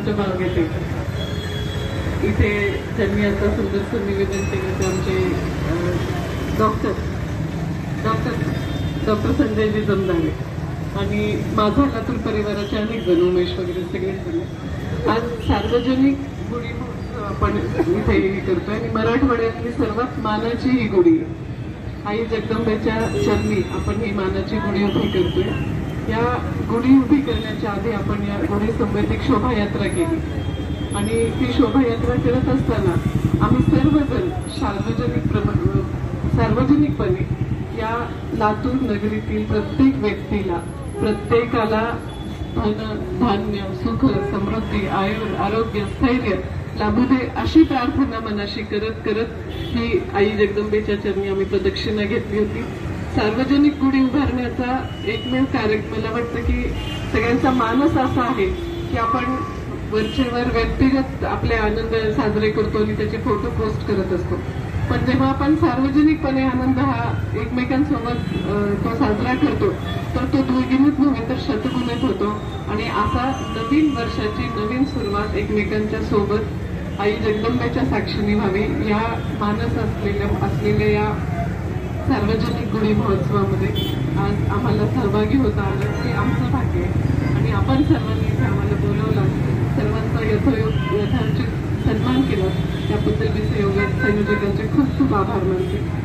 आमच्या बागेत इथे त्यांनी आता सुंदरसं निवेदन केलं ते आमचे डॉक्टर संजयजी जमदाळे आणि माझा लातूर परिवाराचे अनेक जण उमेश वगैरे सगळे झाले। आज सार्वजनिक गुढी महोत्सव आपण इथे करतोय आणि मराठवाड्यातली सर्वात मानाची ही गुढी आई जगदंबेच्या चरणी आपण ही मानाची गुढी उभी करतोय। या गुढी उभी करण्याच्या आधी आपण या गुढी संबंधित शोभायात्रा केली आणि ती शोभायात्रा करत असताना आम्ही सर्वजण सार्वजनिकपणे या लातूर नगरीतील प्रत्येक व्यक्तीला प्रत्येकाला धन धान्य सुख समृद्धी आरोग्य स्थैर्य लाभू दे अशी प्रार्थना मनाशी करत ही आई जगदंबेच्या चरणी आम्ही प्रदक्षिणा घेतली होती। सार्वजनिक गुढी उभारण्याचा एकमेव कार्यक्रम मला वाटतं की सगळ्यांचा मानस असा आहे की आपण वरचेवर व्यक्तिगत आपले आनंद साजरे करतो आणि त्याचे फोटो पोस्ट करत असतो, पण जेव्हा आपण सार्वजनिकपणे आनंद हा एकमेकांसोबत तो साजरा करतो तर तो द्विगुणित नव्हे तर शतगुणित होतो आणि असा नवीन वर्षाची नवीन सुरुवात एकमेकांच्या सोबत आई जगदंबेच्या साक्षीने व्हावी या मानस असलेल्या या सार्वजनिक गुढी महोत्सवामध्ये आज आम्हाला सहभागी होता आलं हे आमचं भाग्य आहे आणि आपण सर्वांनी इथे आम्हाला बोलवलं, सर्वांचा यथोचित सन्मान केला त्याबद्दल मी संयोजकांचे खूप खूप आभार मानते।